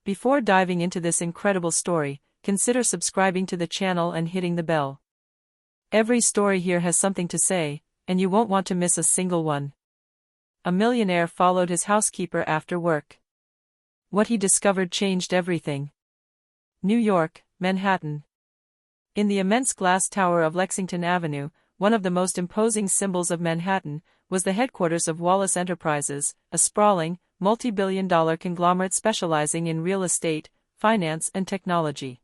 Before diving into this incredible story, consider subscribing to the channel and hitting the bell. Every story here has something to say, and you won't want to miss a single one. A millionaire followed his housekeeper after work. What he discovered changed everything. New York, Manhattan. In the immense glass tower of Lexington Avenue, one of the most imposing symbols of Manhattan, was the headquarters of Wallace Enterprises, a sprawling, multi-billion-dollar conglomerate specializing in real estate, finance and technology.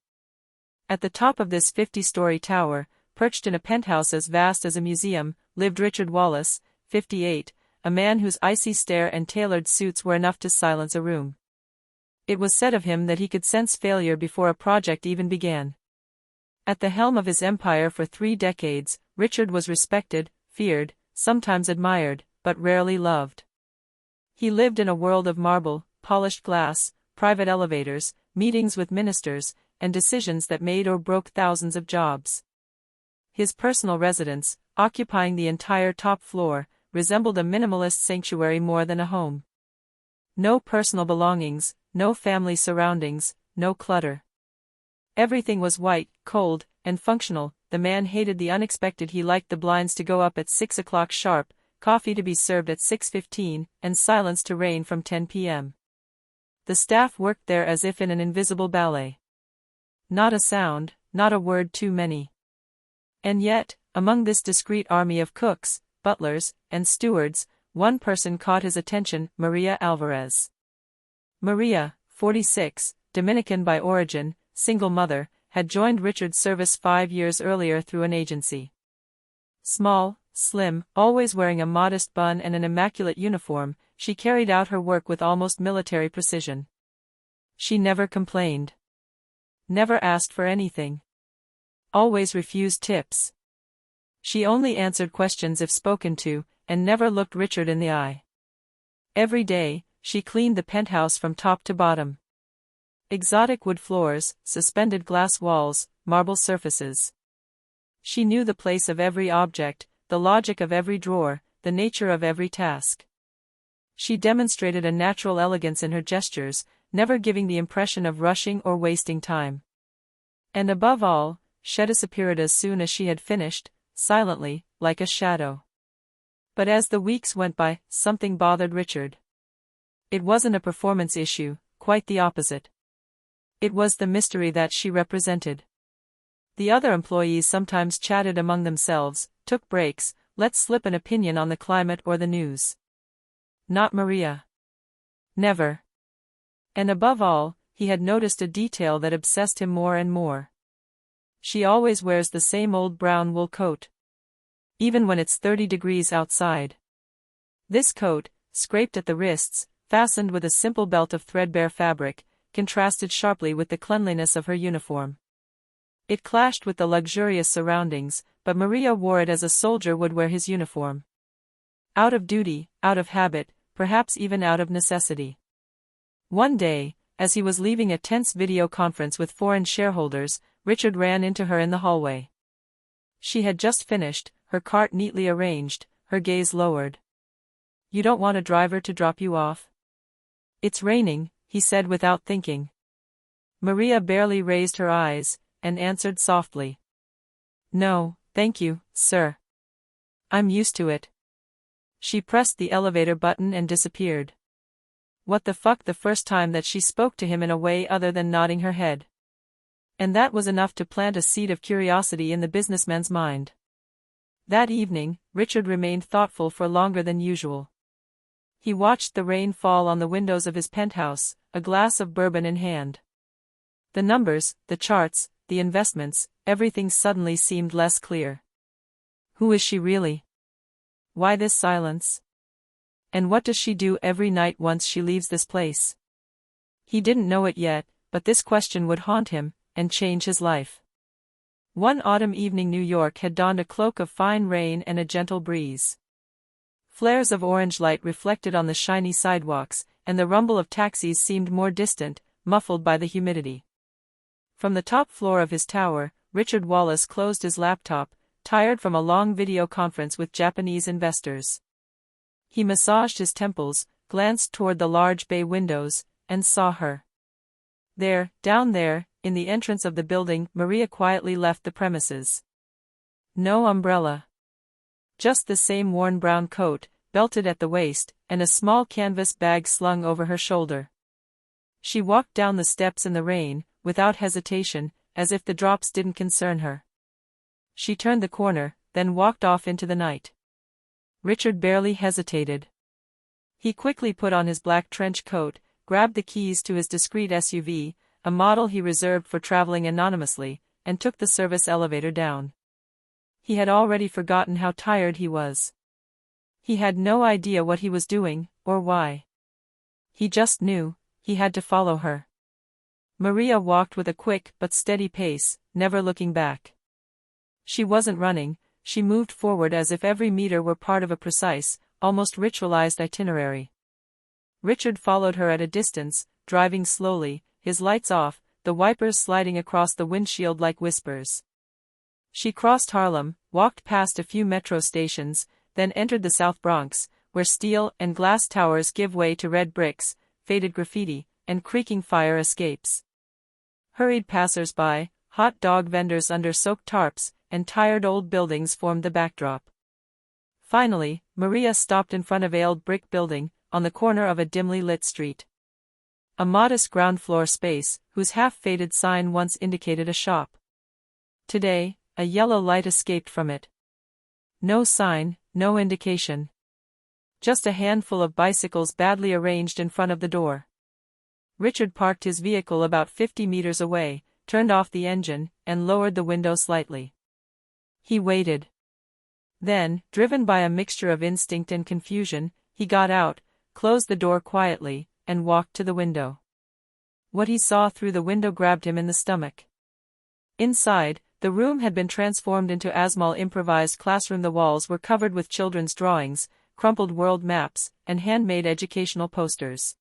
At the top of this 50-story tower, perched in a penthouse as vast as a museum, lived Richard Wallace, 58, a man whose icy stare and tailored suits were enough to silence a room. It was said of him that he could sense failure before a project even began. At the helm of his empire for 3 decades, Richard was respected, feared, sometimes admired, but rarely loved. He lived in a world of marble, polished glass, private elevators, meetings with ministers, and decisions that made or broke thousands of jobs. His personal residence, occupying the entire top floor, resembled a minimalist sanctuary more than a home. No personal belongings, no family surroundings, no clutter. Everything was white, cold, and functional. The man hated the unexpected. He liked the blinds to go up at 6 o'clock sharp, coffee to be served at 6:15, and silence to reign from 10 p.m. The staff worked there as if in an invisible ballet. Not a sound, not a word too many. And yet, among this discreet army of cooks, butlers, and stewards, one person caught his attention: Maria Alvarez. Maria, 46, Dominican by origin, single mother, had joined Richard's service 5 years earlier through an agency. Small, slim, always wearing a modest bun and an immaculate uniform, she carried out her work with almost military precision. She never complained. Never asked for anything. Always refused tips. She only answered questions if spoken to, and never looked Richard in the eye. Every day, she cleaned the penthouse from top to bottom. Exotic wood floors, suspended glass walls, marble surfaces. She knew the place of every object, the logic of every drawer, the nature of every task. She demonstrated a natural elegance in her gestures, never giving the impression of rushing or wasting time. And above all, she disappeared as soon as she had finished, silently, like a shadow. But as the weeks went by, something bothered Richard. It wasn't a performance issue, quite the opposite. It was the mystery that she represented. The other employees sometimes chatted among themselves, took breaks, let slip an opinion on the climate or the news. Not Maria. Never. And above all, he had noticed a detail that obsessed him more and more. She always wears the same old brown wool coat. Even when it's 30 degrees outside. This coat, scraped at the wrists, fastened with a simple belt of threadbare fabric, contrasted sharply with the cleanliness of her uniform. It clashed with the luxurious surroundings, but Maria wore it as a soldier would wear his uniform. Out of duty, out of habit, perhaps even out of necessity. One day, as he was leaving a tense video conference with foreign shareholders, Richard ran into her in the hallway. She had just finished, her cart neatly arranged, her gaze lowered. "You don't want a driver to drop you off?" "It's raining," he said without thinking. Maria barely raised her eyes, and answered softly. "No, thank you, sir. I'm used to it." She pressed the elevator button and disappeared. What the fuck, the first time that she spoke to him in a way other than nodding her head. And that was enough to plant a seed of curiosity in the businessman's mind. That evening, Richard remained thoughtful for longer than usual. He watched the rain fall on the windows of his penthouse, a glass of bourbon in hand. The numbers, the charts, the investments, everything suddenly seemed less clear. Who is she really? Why this silence? And what does she do every night once she leaves this place? He didn't know it yet, but this question would haunt him, and change his life. One autumn evening New York had donned a cloak of fine rain and a gentle breeze. Flares of orange light reflected on the shiny sidewalks, and the rumble of taxis seemed more distant, muffled by the humidity. From the top floor of his tower, Richard Wallace closed his laptop, tired from a long video conference with Japanese investors. He massaged his temples, glanced toward the large bay windows, and saw her. There, down there, in the entrance of the building, Maria quietly left the premises. No umbrella. Just the same worn brown coat, belted at the waist, and a small canvas bag slung over her shoulder. She walked down the steps in the rain, without hesitation, as if the drops didn't concern her. She turned the corner, then walked off into the night. Richard barely hesitated. He quickly put on his black trench coat, grabbed the keys to his discreet SUV, a model he reserved for traveling anonymously, and took the service elevator down. He had already forgotten how tired he was. He had no idea what he was doing, or why. He just knew, he had to follow her. Maria walked with a quick but steady pace, never looking back. She wasn't running, she moved forward as if every meter were part of a precise, almost ritualized itinerary. Richard followed her at a distance, driving slowly, his lights off, the wipers sliding across the windshield like whispers. She crossed Harlem, walked past a few metro stations, then entered the South Bronx, where steel and glass towers give way to red bricks, faded graffiti, and creaking fire escapes. Hurried passers-by, hot dog vendors under soaked tarps, and tired old buildings formed the backdrop. Finally, Maria stopped in front of an old brick building, on the corner of a dimly lit street. A modest ground-floor space, whose half-faded sign once indicated a shop. Today, a yellow light escaped from it. No sign, no indication. Just a handful of bicycles badly arranged in front of the door. Richard parked his vehicle about 50 meters away, turned off the engine, and lowered the window slightly. He waited. Then, driven by a mixture of instinct and confusion, he got out, closed the door quietly, and walked to the window. What he saw through the window grabbed him in the stomach. Inside, the room had been transformed into a small improvised classroom. The walls were covered with children's drawings, crumpled world maps, and handmade educational posters.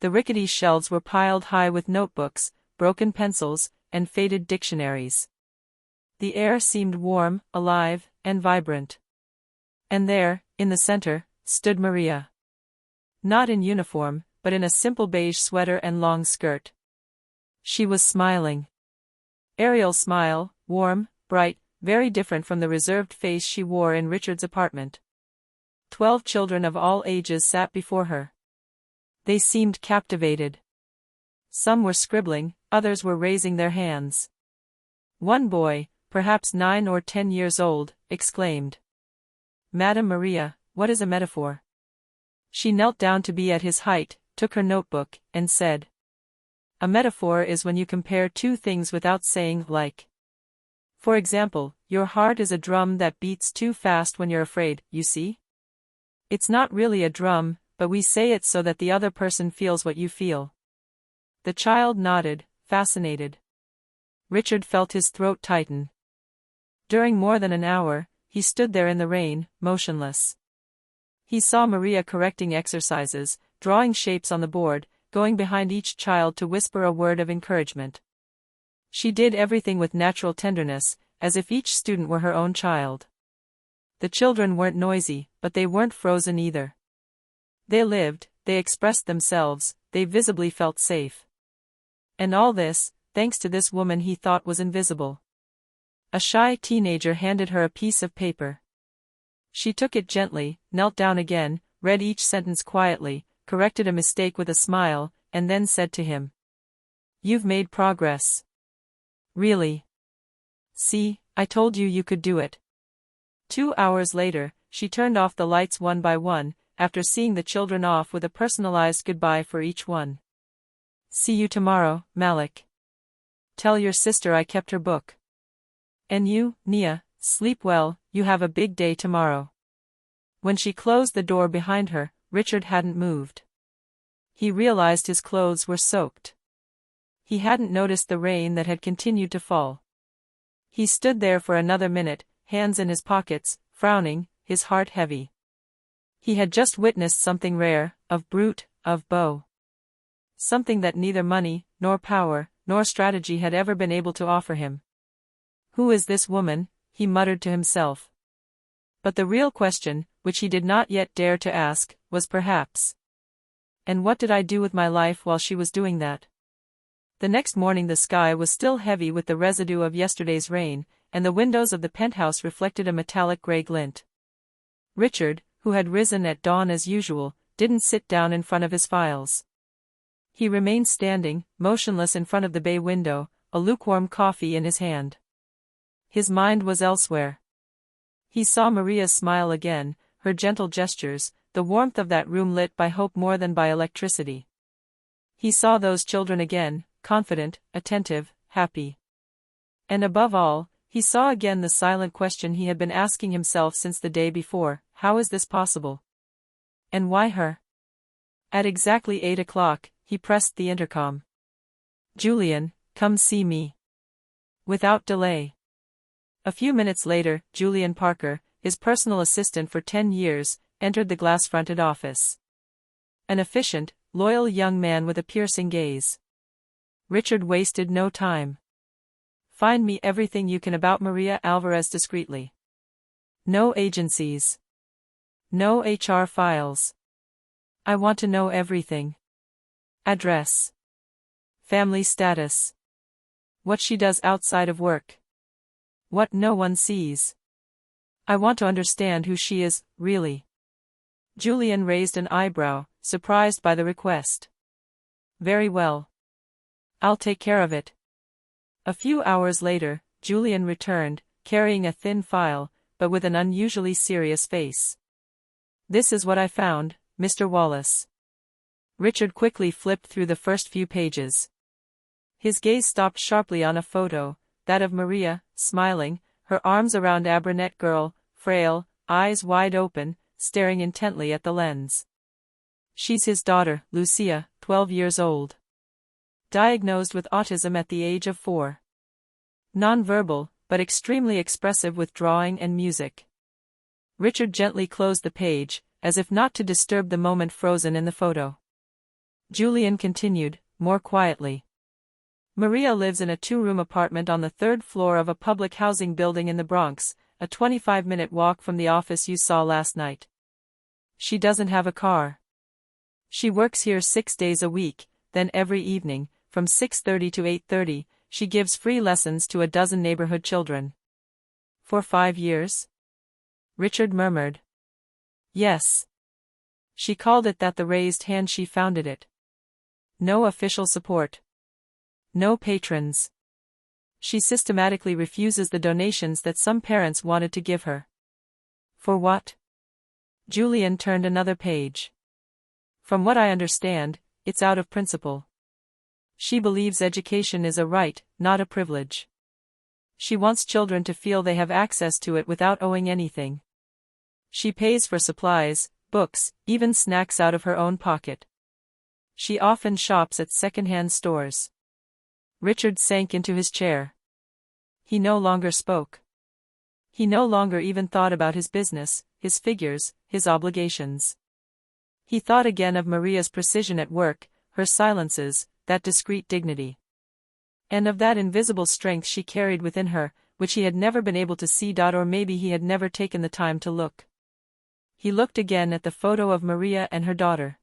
The rickety shelves were piled high with notebooks, broken pencils, and faded dictionaries. The air seemed warm, alive, and vibrant. And there, in the center, stood Maria. Not in uniform, but in a simple beige sweater and long skirt. She was smiling. Ariel's smile, warm, bright, very different from the reserved face she wore in Richard's apartment. 12 children of all ages sat before her. They seemed captivated. Some were scribbling, others were raising their hands. One boy, perhaps 9 or 10 years old, exclaimed, "Madame Maria, what is a metaphor?" She knelt down to be at his height, took her notebook, and said, "A metaphor is when you compare two things without saying like. For example, your heart is a drum that beats too fast when you're afraid, you see? It's not really a drum, but we say it so that the other person feels what you feel." The child nodded, fascinated. Richard felt his throat tighten. During more than an hour, he stood there in the rain, motionless. He saw Maria correcting exercises, drawing shapes on the board, going behind each child to whisper a word of encouragement. She did everything with natural tenderness, as if each student were her own child. The children weren't noisy, but they weren't frozen either. They lived, they expressed themselves, they visibly felt safe. And all this, thanks to this woman he thought was invisible. A shy teenager handed her a piece of paper. She took it gently, knelt down again, read each sentence quietly, corrected a mistake with a smile, and then said to him, "You've made progress. Really. See, I told you you could do it." 2 hours later, she turned off the lights one by one, after seeing the children off with a personalized goodbye for each one. "See you tomorrow, Malik. Tell your sister I kept her book. And you, Nia, sleep well, you have a big day tomorrow." When she closed the door behind her, Richard hadn't moved. He realized his clothes were soaked. He hadn't noticed the rain that had continued to fall. He stood there for another minute, hands in his pockets, frowning, his heart heavy. He had just witnessed something rare, of brute, of beau. Something that neither money, nor power, nor strategy had ever been able to offer him. "Who is this woman?" he muttered to himself. But the real question, which he did not yet dare to ask, was perhaps, "And what did I do with my life while she was doing that?" The next morning the sky was still heavy with the residue of yesterday's rain, and the windows of the penthouse reflected a metallic gray glint. Richard, who had risen at dawn as usual, didn't sit down in front of his files. He remained standing, motionless in front of the bay window, a lukewarm coffee in his hand. His mind was elsewhere. He saw Maria's smile again, her gentle gestures, the warmth of that room lit by hope more than by electricity. He saw those children again, confident, attentive, happy. And above all, he saw again the silent question he had been asking himself since the day before: how is this possible? And why her? At exactly 8 o'clock, he pressed the intercom. "Julian, come see me." Without delay. A few minutes later, Julian Parker, his personal assistant for 10 years, entered the glass-fronted office. An efficient, loyal young man with a piercing gaze. Richard wasted no time. "Find me everything you can about Maria Alvarez discreetly. No agencies. No HR files. I want to know everything. Address. Family status. What she does outside of work. What no one sees. I want to understand who she is, really." Julian raised an eyebrow, surprised by the request. "Very well. I'll take care of it." A few hours later, Julian returned, carrying a thin file, but with an unusually serious face. "This is what I found, Mr. Wallace." Richard quickly flipped through the first few pages. His gaze stopped sharply on a photo, that of Maria, smiling, her arms around a brunette girl, frail, eyes wide open, staring intently at the lens. She's his daughter, Lucia, 12 years old. Diagnosed with autism at the age of 4. Non-verbal, but extremely expressive with drawing and music. Richard gently closed the page, as if not to disturb the moment frozen in the photo. Julian continued, more quietly. "Maria lives in a 2-room apartment on the 3rd floor of a public housing building in the Bronx, a 25-minute walk from the office you saw last night. She doesn't have a car. She works here 6 days a week, then every evening, from 6:30 to 8:30, she gives free lessons to a dozen neighborhood children." "For 5 years?" Richard murmured. "Yes. She called it that, the raised hand she founded it. No official support. No patrons. She systematically refuses the donations that some parents wanted to give her." "For what?" Julian turned another page. "From what I understand, it's out of principle. She believes education is a right, not a privilege. She wants children to feel they have access to it without owing anything. She pays for supplies, books, even snacks out of her own pocket. She often shops at second-hand stores." Richard sank into his chair. He no longer spoke. He no longer even thought about his business, his figures, his obligations. He thought again of Maria's precision at work, her silences, that discreet dignity. And of that invisible strength she carried within her, which he had never been able to see. Or maybe he had never taken the time to look. He looked again at the photo of Maria and her daughter.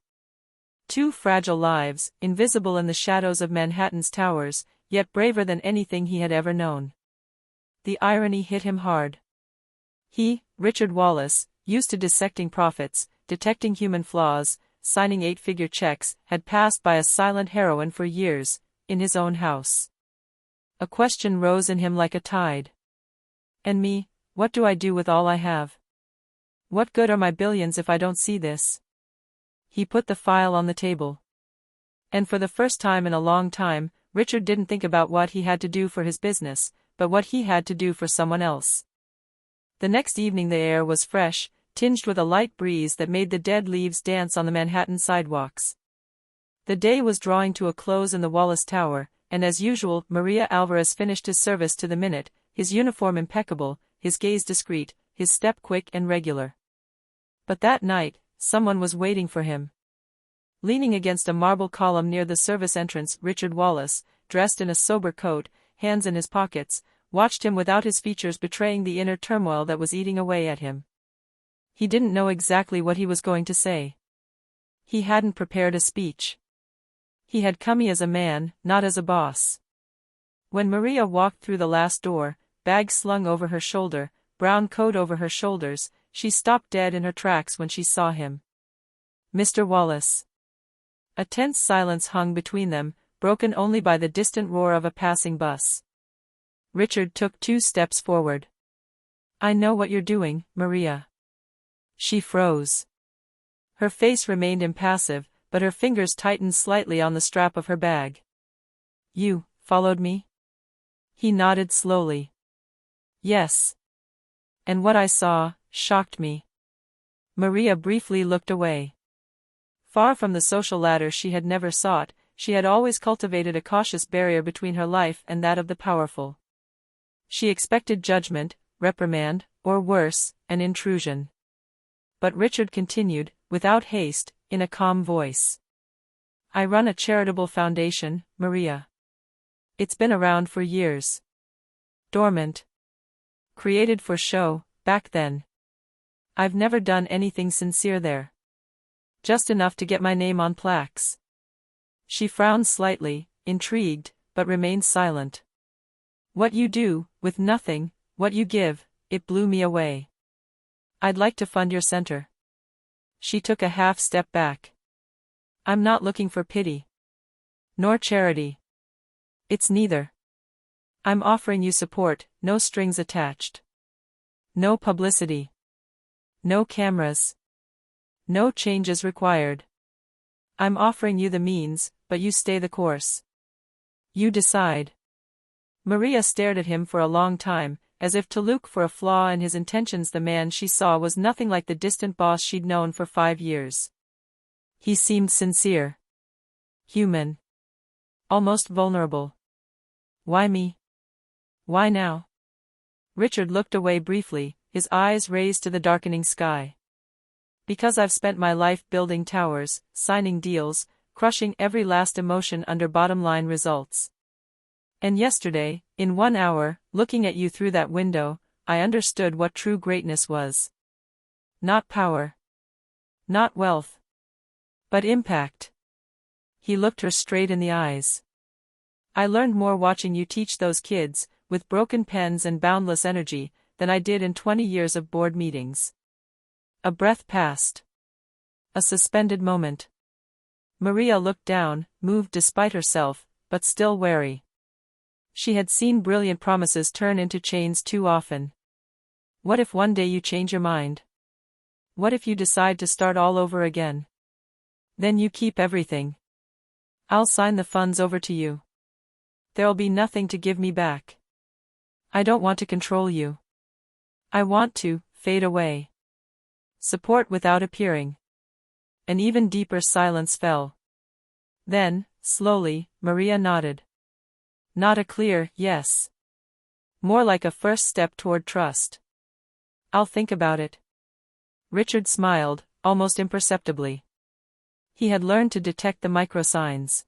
2 fragile lives, invisible in the shadows of Manhattan's towers, yet braver than anything he had ever known. The irony hit him hard. He, Richard Wallace, used to dissecting profits, detecting human flaws, signing 8-figure checks, had passed by a silent heroine for years, in his own house. A question rose in him like a tide. "And me, what do I do with all I have? What good are my billions if I don't see this?" He put the file on the table. And for the first time in a long time, Richard didn't think about what he had to do for his business, but what he had to do for someone else. The next evening the air was fresh, tinged with a light breeze that made the dead leaves dance on the Manhattan sidewalks. The day was drawing to a close in the Wallace Tower, and as usual, Maria Alvarez finished his service to the minute, his uniform impeccable, his gaze discreet, his step quick and regular. But that night, someone was waiting for him. Leaning against a marble column near the service entrance, Richard Wallace, dressed in a sober coat, hands in his pockets, watched him without his features betraying the inner turmoil that was eating away at him. He didn't know exactly what he was going to say. He hadn't prepared a speech. He had come as a man, not as a boss. When Maria walked through the last door, bag slung over her shoulder, brown coat over her shoulders, she stopped dead in her tracks when she saw him. Mr. Wallace. A tense silence hung between them, broken only by the distant roar of a passing bus. Richard took 2 steps forward. "I know what you're doing, Maria." She froze. Her face remained impassive, but her fingers tightened slightly on the strap of her bag. "You followed me?" He nodded slowly. "Yes. And what I saw shocked me." Maria briefly looked away. Far from the social ladder she had never sought, she had always cultivated a cautious barrier between her life and that of the powerful. She expected judgment, reprimand, or worse, an intrusion. But Richard continued, without haste, in a calm voice. "I run a charitable foundation, Maria. It's been around for years. Dormant. Created for show, back then. I've never done anything sincere there. Just enough to get my name on plaques." She frowned slightly, intrigued, but remained silent. "What you do, with nothing, what you give, it blew me away. I'd like to fund your center." She took a half step back. "I'm not looking for pity. Nor charity. It's neither. I'm offering you support, no strings attached. No publicity. No cameras. No changes required. I'm offering you the means, but you stay the course. You decide." Maria stared at him for a long time, as if to look for a flaw in his intentions. The man she saw was nothing like the distant boss she'd known for 5 years. He seemed sincere. Human. Almost vulnerable. "Why me? Why now?" Richard looked away briefly, his eyes raised to the darkening sky. "Because I've spent my life building towers, signing deals, crushing every last emotion under bottom-line results. And yesterday, in 1 hour, looking at you through that window, I understood what true greatness was. Not power. Not wealth. But impact." He looked her straight in the eyes. "I learned more watching you teach those kids, with broken pens and boundless energy, than I did in 20 years of board meetings." A breath passed. A suspended moment. Maria looked down, moved despite herself, but still wary. She had seen brilliant promises turn into chains too often. What if one day you change your mind? What if you decide to start all over again? Then you keep everything. I'll sign the funds over to you. There'll be nothing to give me back. I don't want to control you. I want to fade away. Support without appearing. An even deeper silence fell. Then, slowly, Maria nodded. Not a clear yes. More like a first step toward trust. "I'll think about it." Richard smiled, almost imperceptibly. He had learned to detect the microsigns.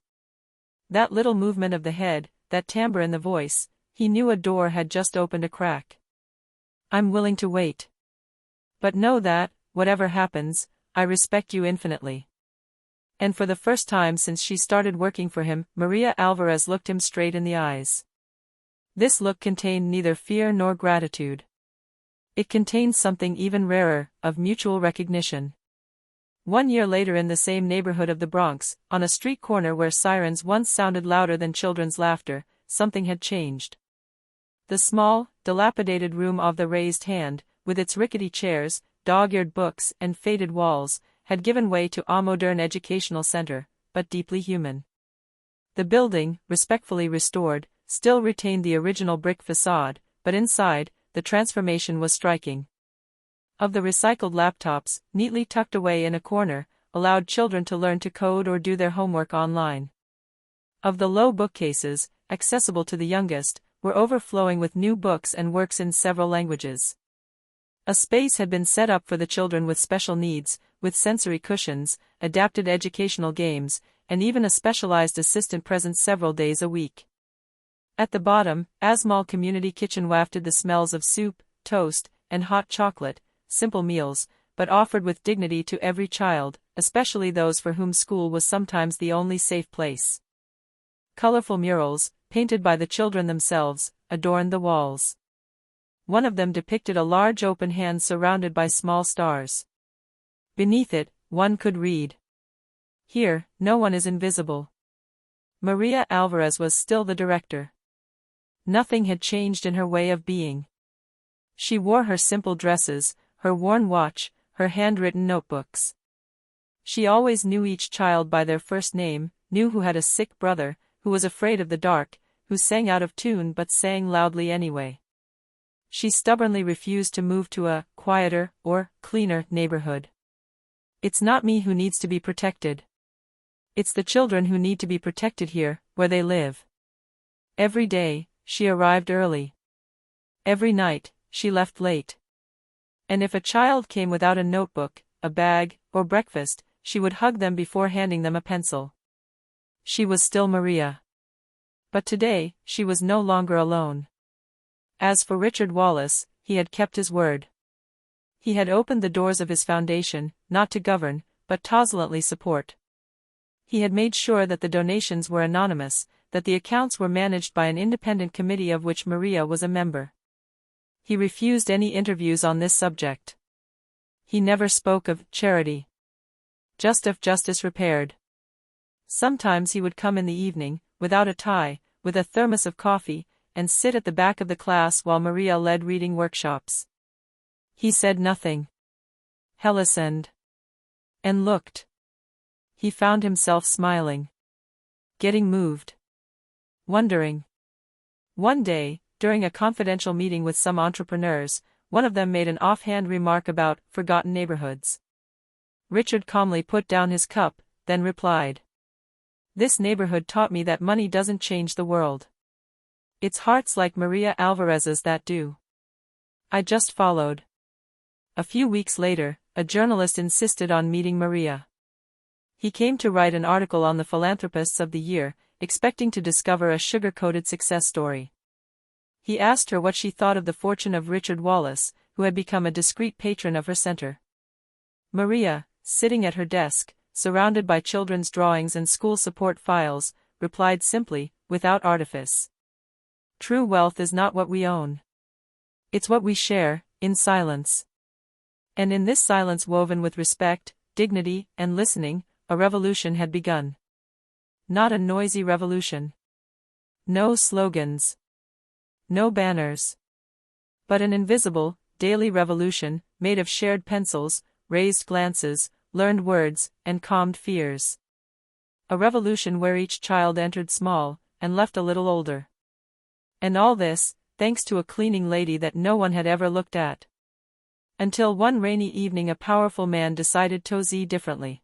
That little movement of the head, that timbre in the voice, he knew a door had just opened a crack. "I'm willing to wait. But know that, whatever happens, I respect you infinitely." And for the first time since she started working for him, Maria Alvarez looked him straight in the eyes. This look contained neither fear nor gratitude. It contained something even rarer, of mutual recognition. 1 year later, in the same neighborhood of the Bronx, on a street corner where sirens once sounded louder than children's laughter, something had changed. The small, dilapidated room of the Raised Hand, with its rickety chairs, dog-eared books, and faded walls, had given way to a modern educational center, but deeply human. The building, respectfully restored, still retained the original brick facade, but inside, the transformation was striking. Of the recycled laptops, neatly tucked away in a corner, allowed children to learn to code or do their homework online. Of the low bookcases, accessible to the youngest, were overflowing with new books and works in several languages. A space had been set up for the children with special needs, with sensory cushions, adapted educational games, and even a specialized assistant present several days a week. At the bottom, Asmal Community Kitchen wafted the smells of soup, toast, and hot chocolate, simple meals, but offered with dignity to every child, especially those for whom school was sometimes the only safe place. Colorful murals, painted by the children themselves, adorned the walls. One of them depicted a large open hand surrounded by small stars. Beneath it, one could read, "Here, no one is invisible." Maria Alvarez was still the director. Nothing had changed in her way of being. She wore her simple dresses, her worn watch, her handwritten notebooks. She always knew each child by their first name, knew who had a sick brother, who was afraid of the dark, who sang out of tune but sang loudly anyway. She stubbornly refused to move to a quieter or cleaner neighborhood. "It's not me who needs to be protected. It's the children who need to be protected here, where they live." Every day, she arrived early. Every night, she left late. And if a child came without a notebook, a bag, or breakfast, she would hug them before handing them a pencil. She was still Maria. But today, she was no longer alone. As for Richard Wallace, he had kept his word. He had opened the doors of his foundation, not to govern, but to support. He had made sure that the donations were anonymous, that the accounts were managed by an independent committee of which Maria was a member. He refused any interviews on this subject. He never spoke of charity. Just of justice repaired. Sometimes he would come in the evening, without a tie, with a thermos of coffee, and sit at the back of the class while Maria led reading workshops. He said nothing. He listened. And looked. He found himself smiling. Getting moved. Wondering. One day, during a confidential meeting with some entrepreneurs, one of them made an offhand remark about forgotten neighborhoods. Richard calmly put down his cup, then replied, "This neighborhood taught me that money doesn't change the world. It's hearts like Maria Alvarez's that do." I just followed. A few weeks later, a journalist insisted on meeting Maria. He came to write an article on the Philanthropists of the Year, expecting to discover a sugar-coated success story. He asked her what she thought of the fortune of Richard Wallace, who had become a discreet patron of her center. Maria, sitting at her desk, surrounded by children's drawings and school support files, replied simply, without artifice, "True wealth is not what we own. It's what we share, in silence." And in this silence woven with respect, dignity, and listening, a revolution had begun. Not a noisy revolution. No slogans. No banners. But an invisible, daily revolution, made of shared pencils, raised glances, learned words, and calmed fears. A revolution where each child entered small, and left a little older. And all this, thanks to a cleaning lady that no one had ever looked at. Until one rainy evening a powerful man decided to see differently.